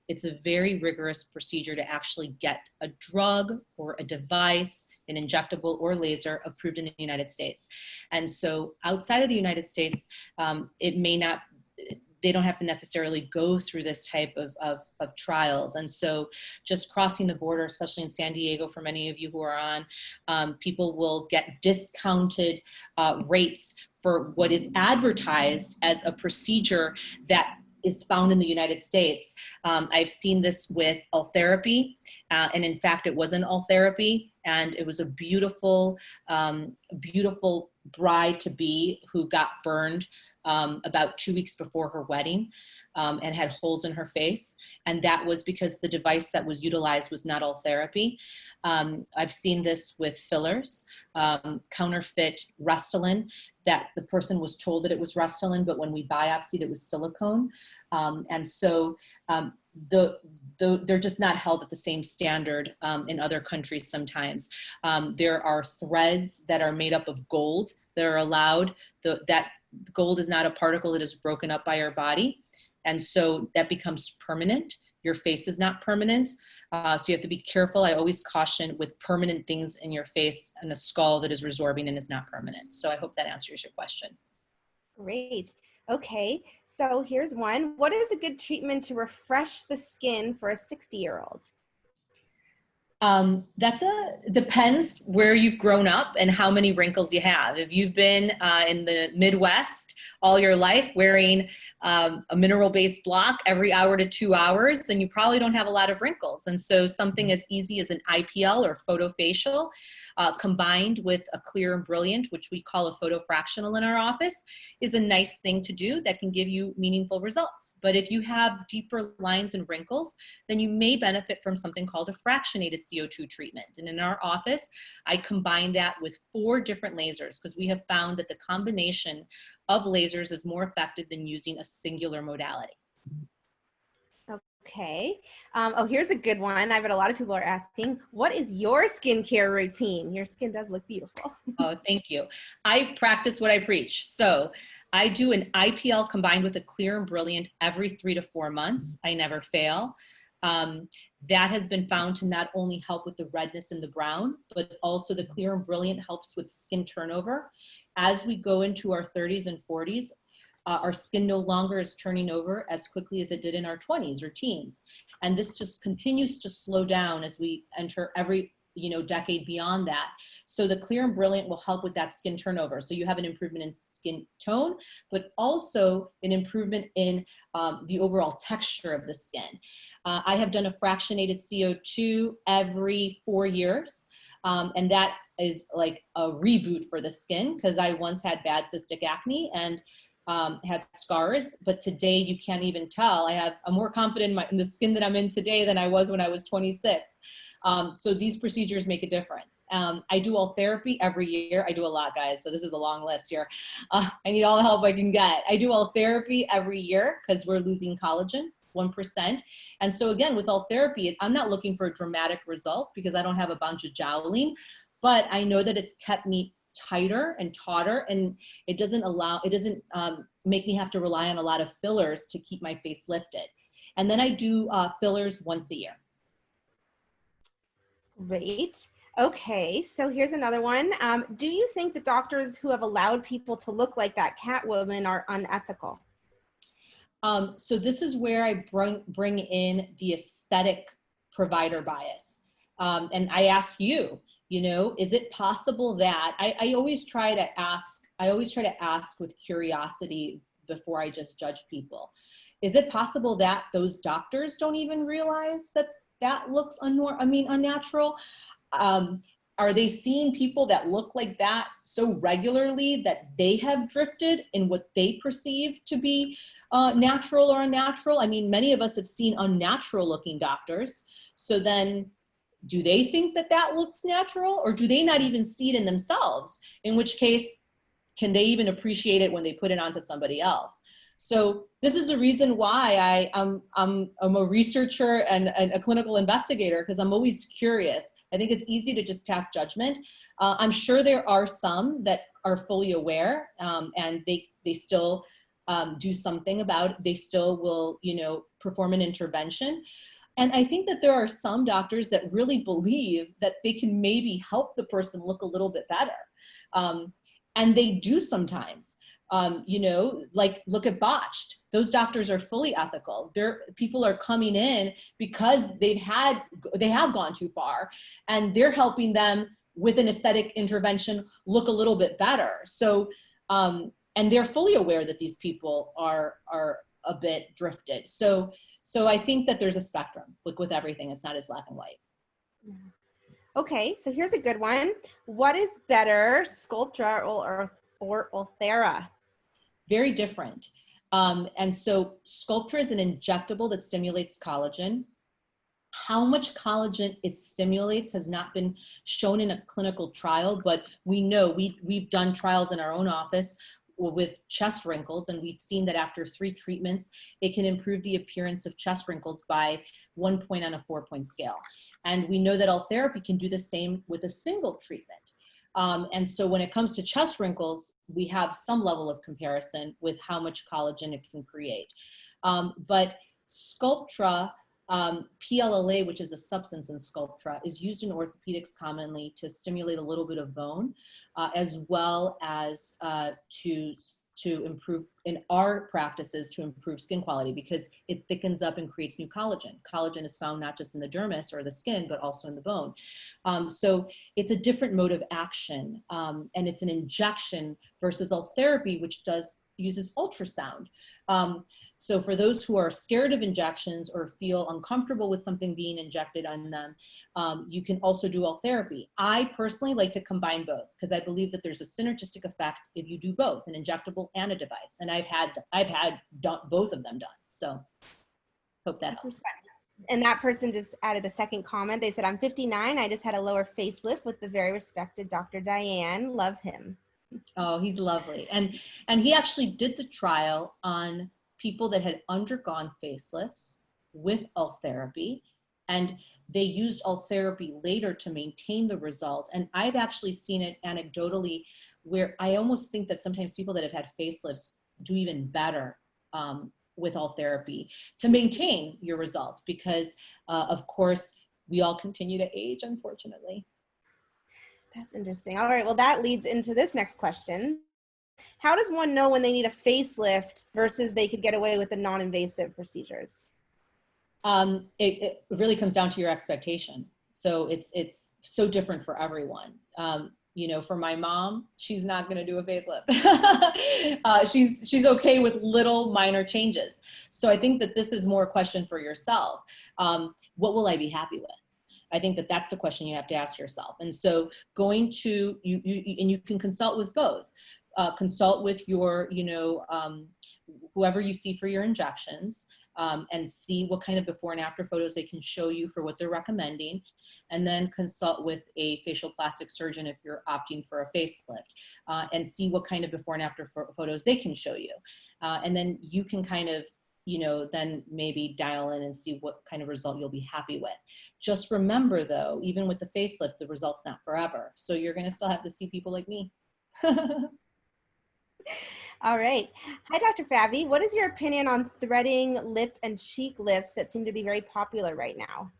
it's a very rigorous procedure to actually get a drug or a device, an injectable or laser, approved in the United States. And so outside of the United States, it may not, they don't have to necessarily go through this type of trials. And so just crossing the border, especially in San Diego, for many of you who are on, people will get discounted rates for what is advertised as a procedure that is found in the United States. I've seen this with Ultherapy, and in fact, it wasn't Ultherapy, and it was a beautiful, beautiful bride-to-be who got burned about 2 weeks before her wedding, and had holes in her face. And that was because the device that was utilized was not Ultherapy. I've seen this with fillers, counterfeit Restylane, that the person was told that it was Restylane, but when we biopsied, it was silicone. And so they're just not held at the same standard in other countries sometimes. There are threads that are made up of gold that are allowed. That gold is not a particle that is broken up by our body. And so that becomes permanent. Your face is not permanent. So you have to be careful. I always caution with permanent things in your face and a skull that is resorbing and is not permanent. So I hope that answers your question. Great. Okay, so here's one. What is a good treatment to refresh the skin for a 60-year-old? Depends where you've grown up and how many wrinkles you have. If you've been in the Midwest all your life wearing a mineral-based block every hour to 2 hours, then you probably don't have a lot of wrinkles. And so something as easy as an IPL or photofacial combined with a clear and brilliant, which we call a photofractional in our office, is a nice thing to do that can give you meaningful results. But if you have deeper lines and wrinkles, then you may benefit from something called a fractionated CO2 treatment. And in our office, I combine that with 4 different lasers because we have found that the combination of lasers is more effective than using a singular modality. Okay. Oh, here's a good one. I bet a lot of people are asking, what is your skincare routine? Your skin does look beautiful. Oh, thank you. I practice what I preach. So I do an IPL combined with a clear and brilliant every 3 to 4 months. I never fail. That has been found to not only help with the redness and the brown, but also the clear and brilliant helps with skin turnover. As we go into our 30s and 40s, our skin no longer is turning over as quickly as it did in our 20s or teens. And this just continues to slow down as we enter every decade beyond that. So the Clear and Brilliant will help with that skin turnover. So you have an improvement in skin tone, but also an improvement in the overall texture of the skin. I have done a fractionated CO2 every 4 years. And that is like a reboot for the skin, because I once had bad cystic acne and had scars, but today you can't even tell. I'm more confident in the skin that I'm in today than I was when I was 26. So these procedures make a difference. I do all therapy every year. I do a lot, guys, so this is a long list here. I need all the help I can get. I do all therapy every year because we're losing collagen, 1%. And so again, with all therapy, I'm not looking for a dramatic result because I don't have a bunch of jowling, but I know that it's kept me tighter and tauter, and it doesn't make me have to rely on a lot of fillers to keep my face lifted. And then I do fillers once a year. Great. Okay, so here's another one. Do you think the doctors who have allowed people to look like that Catwoman are unethical? So this is where I bring in the aesthetic provider bias. And I ask you, is it possible that I always try to ask with curiosity before I just judge people. Is it possible that those doctors don't even realize that looks unnatural? Are they seeing people that look like that so regularly that they have drifted in what they perceive to be natural or unnatural? I mean, many of us have seen unnatural looking doctors. So then do they think that looks natural, or do they not even see it in themselves? In which case, can they even appreciate it when they put it onto somebody else? So this is the reason why I'm a researcher and a clinical investigator, because I'm always curious. I think it's easy to just pass judgment. I'm sure there are some that are fully aware and they still do something about it. They still will, perform an intervention. And I think that there are some doctors that really believe that they can maybe help the person look a little bit better. And they do sometimes. Like look at Botched. Those doctors are fully ethical. People are coming in because they have gone too far, and they're helping them with an aesthetic intervention look a little bit better. So, and they're fully aware that these people are a bit drifted. So I think that there's a spectrum with everything. It's not as black and white. Okay, so here's a good one. What is better, Sculptra or Ulthera? Very different. And so Sculptra is an injectable that stimulates collagen. How much collagen it stimulates has not been shown in a clinical trial, but we know we've done trials in our own office with chest wrinkles, and we've seen that after 3 treatments, it can improve the appearance of chest wrinkles by 1 point on a 4-point scale. And we know that all therapy can do the same with a single treatment. And so when it comes to chest wrinkles, we have some level of comparison with how much collagen it can create. But Sculptra, PLLA, which is a substance in Sculptra, is used in orthopedics commonly to stimulate a little bit of bone, as well as to improve, in our practices, to improve skin quality, because it thickens up and creates new collagen. Collagen is found not just in the dermis or the skin, but also in the bone. So it's a different mode of action, and it's an injection versus all therapy, which uses ultrasound. So for those who are scared of injections or feel uncomfortable with something being injected on them, you can also do all therapy. I personally like to combine both because I believe that there's a synergistic effect if you do both, an injectable and a device. And I've had both of them done. So hope that helps. And that person just added a second comment. They said, I'm 59. I just had a lower facelift with the very respected Dr. Diane. Love him. Oh, he's lovely. And he actually did the trial on people that had undergone facelifts with Ultherapy, and they used Ultherapy later to maintain the result. And I've actually seen it anecdotally where I almost think that sometimes people that have had facelifts do even better with Ultherapy to maintain your results, because of course we all continue to age, unfortunately. That's interesting. All right, well, that leads into this next question. How does one know when they need a facelift versus they could get away with the non-invasive procedures? It really comes down to your expectation. So it's so different for everyone. You know, for my mom, she's not going to do a facelift. She's okay with little minor changes. So I think that this is more a question for yourself. What will I be happy with? I think that that's the question you have to ask yourself. And so going to, and you can consult with both. Consult with your, you know, whoever you see for your injections, and see what kind of before and after photos they can show you for what they're recommending. And then consult with a facial plastic surgeon if you're opting for a facelift, and see what kind of before and after photos they can show you. And then you can kind of, you know, then maybe dial in and see what kind of result you'll be happy with. Just remember though, even with the facelift, the result's not forever. So you're gonna still have to see people like me. All right. Hi, Dr. Fabi. What is your opinion on threading lip and cheek lifts that seem to be very popular right now?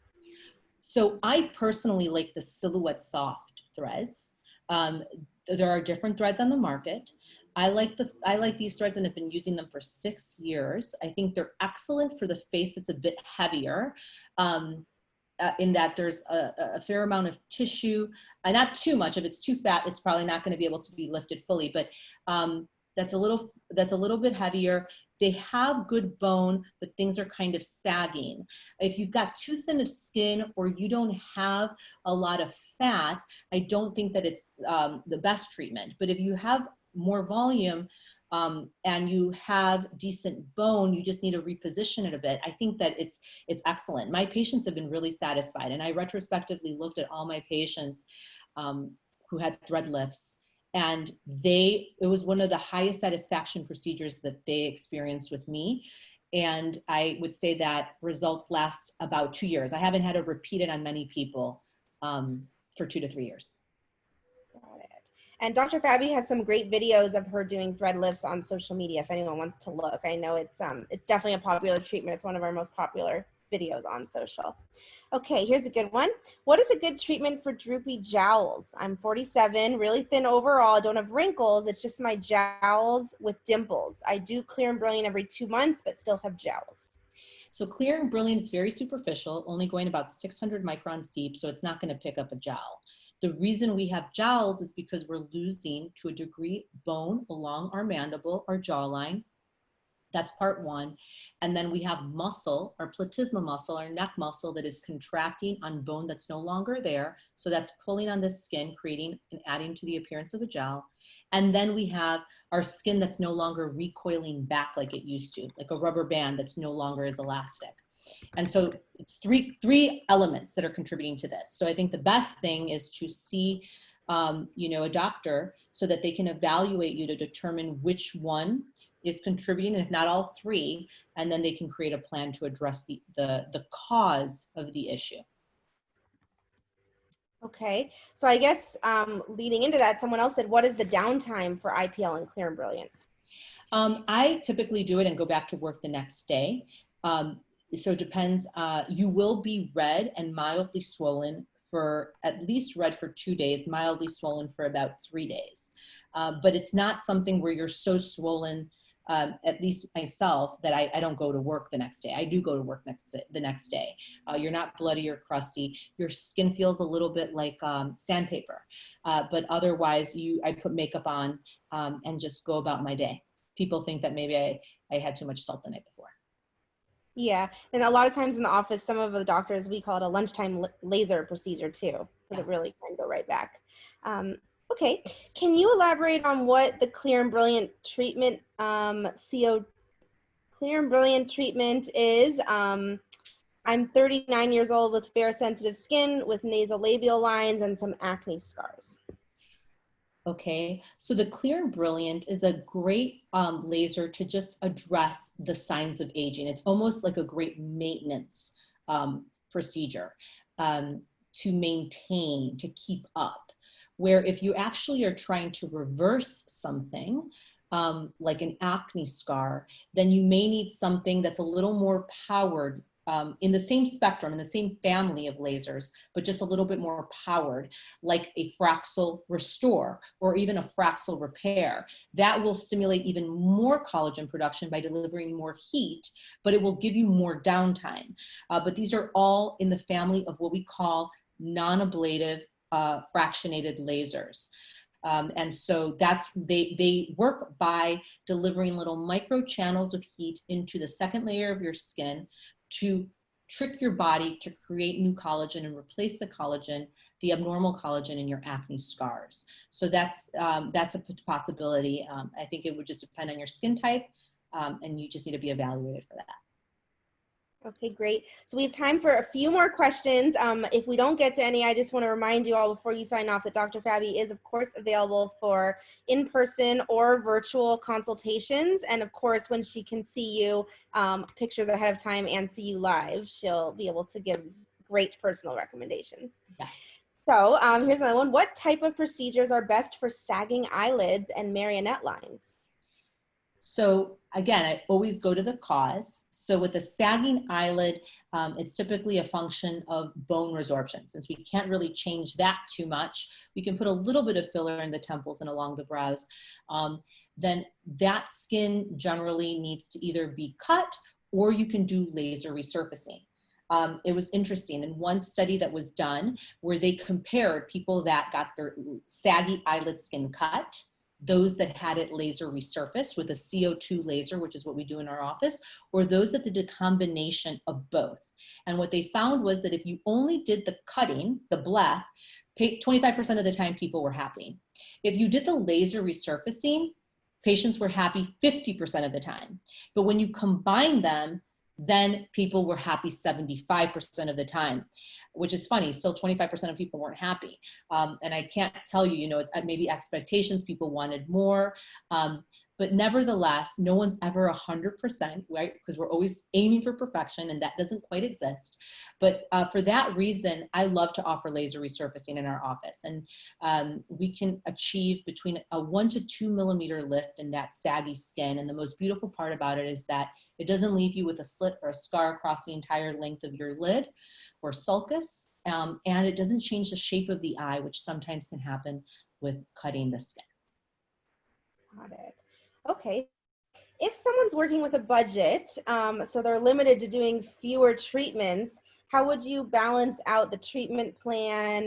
So I personally like the Silhouette Soft threads. There are different threads on the market. I like these threads and have been using them for 6 years. I think they're excellent for the face. It's a bit heavier. In that there's a fair amount of tissue, not too much. If it's too fat, it's probably not going to be able to be lifted fully, but that's a little bit heavier. They have good bone, but things are kind of sagging. If you've got too thin of skin or you don't have a lot of fat, I don't think that it's the best treatment. But if you have more volume and you have decent bone, you just need to reposition it a bit. I think that it's excellent. My patients have been really satisfied, and I retrospectively looked at all my patients who had thread lifts, and it was one of the highest satisfaction procedures that they experienced with me. And I would say that results last about 2 years. I haven't had to repeat it on many people for 2 to 3 years. Got it. And Dr. Fabi has some great videos of her doing thread lifts on social media if anyone wants to look. I know it's definitely a popular treatment. It's one of our most popular videos on social. Okay, here's a good one. What is a good treatment for droopy jowls? I'm 47, really thin overall, don't have wrinkles. It's just my jowls with dimples. I do Clear and Brilliant every 2 months, but still have jowls. So Clear and Brilliant is very superficial, only going about 600 microns deep, so it's not going to pick up a jowl. The reason we have jowls is because we're losing, to a degree, bone along our mandible, our jawline. That's part one. And then we have muscle, our platysma muscle, our neck muscle, that is contracting on bone that's no longer there. So that's pulling on the skin, creating and adding to the appearance of a jowl. And then we have our skin that's no longer recoiling back like it used to, like a rubber band that's no longer as elastic. And so it's three elements that are contributing to this. So I think the best thing is to see you know, a doctor so that they can evaluate you to determine which one is contributing, if not all three, and then they can create a plan to address the cause of the issue. Okay, so I guess leading into that, someone else said, what is the downtime for IPL and Clear and Brilliant? I typically do it and go back to work the next day. So it depends. You will be red and mildly swollen for at least red for 2 days, mildly swollen for about 3 days. But it's not something where you're so swollen, at least myself, that I don't go to work the next day. I do go to work the next day. You're not bloody or crusty. Your skin feels a little bit like sandpaper. But otherwise, I put makeup on and just go about my day. People think that maybe I had too much salt the night before. Yeah, and a lot of times in the office, some of the doctors, we call it a lunchtime laser procedure too, because it really can go right back. Okay, can you elaborate on what the Clear and Brilliant treatment, Clear and Brilliant treatment is? I'm 39 years old with fair sensitive skin with nasolabial lines and some acne scars. Okay, so the Clear and Brilliant is a great laser to just address the signs of aging. It's almost like a great maintenance procedure to maintain, to keep up. Where if you actually are trying to reverse something, like an acne scar, then you may need something that's a little more powered in the same spectrum, in the same family of lasers, but just a little bit more powered, like a Fraxel Restore or even a Fraxel Repair. That will stimulate even more collagen production by delivering more heat, but it will give you more downtime. But these are all in the family of what we call non-ablative fractionated lasers. And so they work by delivering little micro channels of heat into the second layer of your skin to trick your body to create new collagen and replace the collagen, the abnormal collagen in your acne scars. So that's a possibility. I think it would just depend on your skin type, and you just need to be evaluated for that. Okay, great. So we have time for a few more questions. If we don't get to any, I just want to remind you all before you sign off that Dr. Fabi is, of course, available for in-person or virtual consultations. And of course, when she can see you pictures ahead of time and see you live, she'll be able to give great personal recommendations. Yeah. So here's another one. What type of procedures are best for sagging eyelids and marionette lines? So again, I always go to the cause. So with a sagging eyelid, it's typically a function of bone resorption. Since we can't really change that too much, we can put a little bit of filler in the temples and along the brows. Then that skin generally needs to either be cut or you can do laser resurfacing. It was interesting in one study that was done where they compared people that got their saggy eyelid skin cut, those that had it laser resurfaced with a CO2 laser, which is what we do in our office, or those that did a combination of both. And what they found was that if you only did the cutting, the bleph, 25% of the time people were happy. If you did the laser resurfacing, patients were happy 50% of the time. But when you combine them, then people were happy 75% of the time, which is funny. Still 25% of people weren't happy. And I can't tell you, you know, it's maybe expectations, people wanted more. But nevertheless, no one's ever 100%, right? Because we're always aiming for perfection and that doesn't quite exist. But for that reason, I love to offer laser resurfacing in our office. And we can achieve between a 1 to 2 millimeter lift in that saggy skin. And the most beautiful part about it is that it doesn't leave you with a slit or a scar across the entire length of your lid or sulcus. And it doesn't change the shape of the eye, which sometimes can happen with cutting the skin. Got it. Okay. If someone's working with a budget, so they're limited to doing fewer treatments, how would you balance out the treatment plan,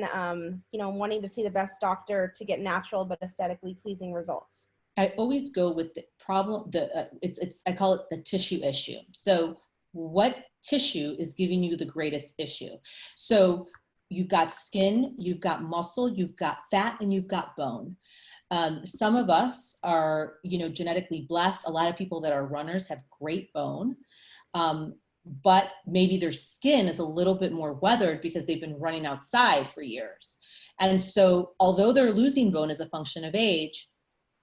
you know, wanting to see the best doctor to get natural but aesthetically pleasing results? I always go with the problem, I call it the tissue issue. So what tissue is giving you the greatest issue? So you've got skin, you've got muscle, you've got fat, and you've got bone. Some of us are, you know, genetically blessed. A lot of people that are runners have great bone, but maybe their skin is a little bit more weathered because they've been running outside for years. And so although they're losing bone as a function of age,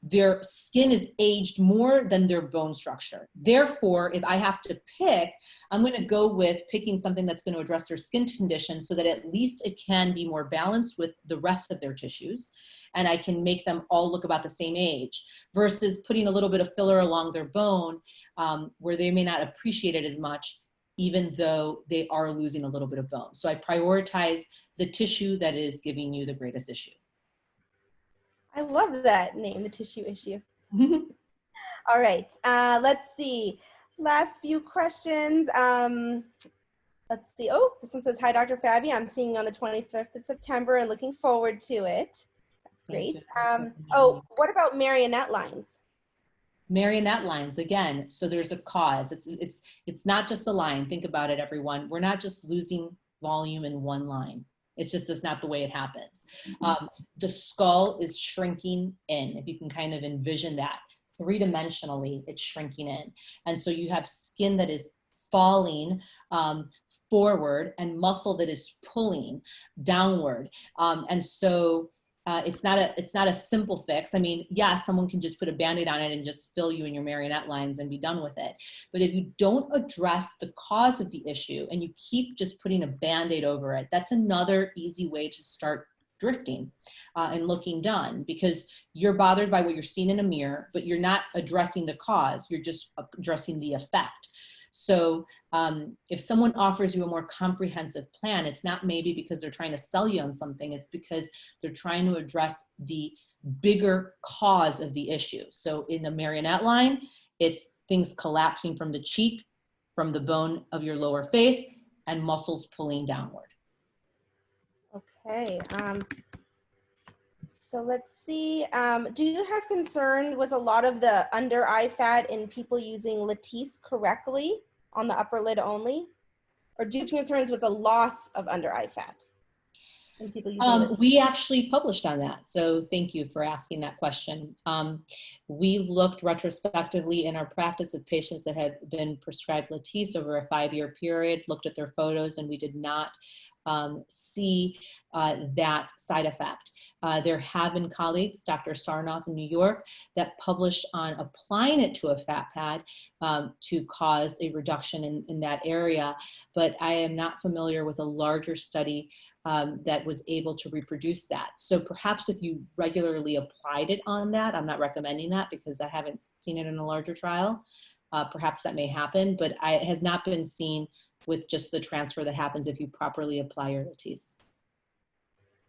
their skin is aged more than their bone structure. Therefore, if I have to pick, I'm going to go with picking something that's going to address their skin condition so that at least it can be more balanced with the rest of their tissues. And I can make them all look about the same age versus putting a little bit of filler along their bone where they may not appreciate it as much, even though they are losing a little bit of bone. So I prioritize the tissue that is giving you the greatest issue. I love that name, the tissue issue. All right, let's see. Last few questions. Let's see. Oh, this one says, hi, Dr. Fabi. I'm seeing you on the 25th of September and looking forward to it. That's great. Oh, what about marionette lines? Marionette lines, again, so there's a cause. It's not just a line. Think about it, everyone. We're not just losing volume in one line. It's not the way it happens. The skull is shrinking in, if you can kind of envision that. 3-dimensionally, it's shrinking in. And so you have skin that is falling forward and muscle that is pulling downward. And so it's not a simple fix. I mean, yeah, someone can just put a Band-Aid on it and just fill you in your marionette lines and be done with it. But if you don't address the cause of the issue and you keep just putting a Band-Aid over it, that's another easy way to start drifting and looking done, because you're bothered by what you're seeing in a mirror, but you're not addressing the cause. You're just addressing the effect. So if someone offers you a more comprehensive plan, it's not maybe because they're trying to sell you on something, it's because they're trying to address the bigger cause of the issue. So in the marionette line, it's things collapsing from the cheek, from the bone of your lower face, and muscles pulling downward. Okay. So let's see. Do you have concern with a lot of the under eye fat in people using Latisse correctly on the upper lid only? Or do you have concerns with the loss of under eye fat in people using Latisse? We actually published on that. So thank you for asking that question. We looked retrospectively in our practice of patients that had been prescribed Latisse over a 5-year period, looked at their photos, and we did not see that side effect. There have been colleagues, Dr. Sarnoff in New York, that published on applying it to a fat pad to cause a reduction in that area, but I am not familiar with a larger study that was able to reproduce that. So perhaps if you regularly applied it on that, I'm not recommending that because I haven't seen it in a larger trial, perhaps that may happen, but it has not been seen with just the transfer that happens if you properly apply your Latisse.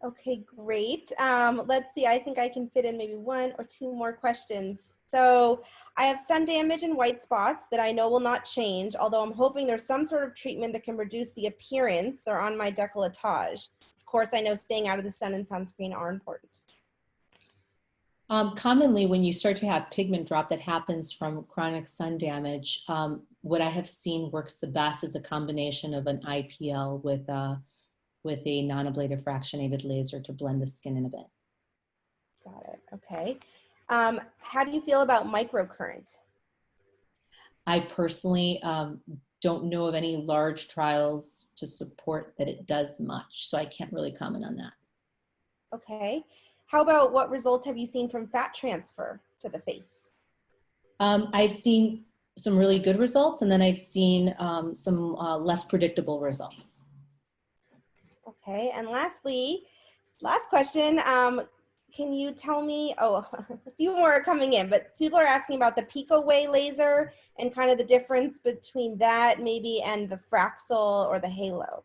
Okay, great. Let's see, I think I can fit in maybe 1 or 2 more questions. So I have sun damage and white spots that I know will not change, although I'm hoping there's some sort of treatment that can reduce the appearance. They're on my décolletage. Of course, I know staying out of the sun and sunscreen are important. Commonly, when you start to have pigment drop that happens from chronic sun damage, what I have seen works the best is a combination of an IPL with a non-ablative fractionated laser to blend the skin in a bit. Got it. Okay. How do you feel about microcurrent? I personally don't know of any large trials to support that it does much, so I can't really comment on that. Okay. How about what results have you seen from fat transfer to the face? I've seen some really good results, and then I've seen some less predictable results. Okay, and lastly, last question, can you tell me, a few more are coming in, but people are asking about the Pico Way laser and kind of the difference between that maybe and the Fraxel or the Halo.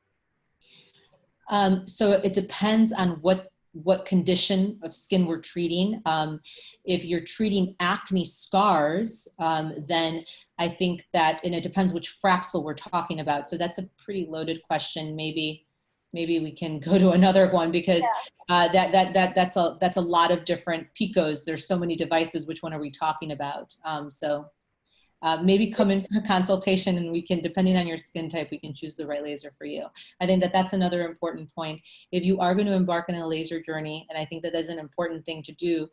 So it depends on what condition of skin we're treating. If you're treating acne scars, then I think that, and it depends which Fraxel we're talking about. So that's a pretty loaded question. Maybe we can go to another one because that's a lot of different Picos. There's so many devices. Which one are we talking about? Maybe come in for a consultation and we can, depending on your skin type, we can choose the right laser for you. I think that that's another important point. If you are going to embark on a laser journey, and I think that is an important thing to do,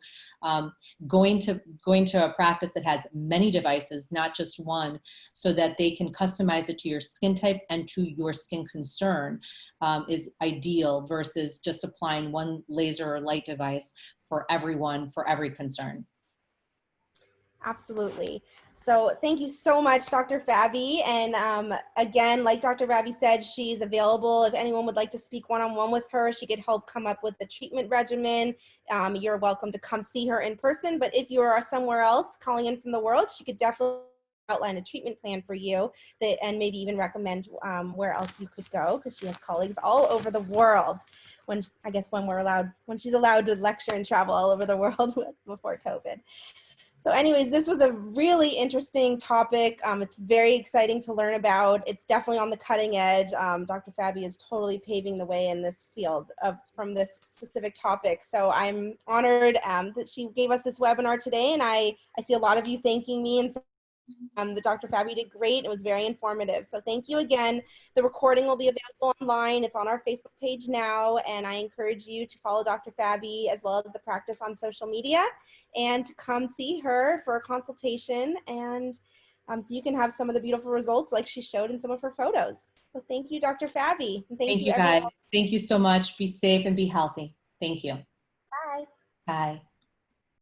going to a practice that has many devices, not just one, so that they can customize it to your skin type and to your skin concern is ideal versus just applying one laser or light device for everyone, for every concern. Absolutely. So thank you so much, Dr. Fabi. And again, like Dr. Fabi said, she's available. If anyone would like to speak one-on-one with her, she could help come up with the treatment regimen. You're welcome to come see her in person. But if you are somewhere else calling in from the world, she could definitely outline a treatment plan for you and maybe even recommend where else you could go, because she has colleagues all over the world. When she's allowed to lecture and travel all over the world before COVID. So anyways, this was a really interesting topic. It's very exciting to learn about. It's definitely on the cutting edge. Dr. Fabi is totally paving the way in this field from this specific topic. So I'm honored that she gave us this webinar today, and I see a lot of you thanking me, and the Dr. Fabi did great. It was very informative. So thank you again. The recording will be available online. It's on our Facebook page now, and I encourage you to follow Dr. Fabi as well as the practice on social media and to come see her for a consultation, and so you can have some of the beautiful results like she showed in some of her photos. So thank you, Dr. Fabi. And thank you guys. everyone. Thank you so much. Be safe and be healthy. Thank you. Bye. Bye.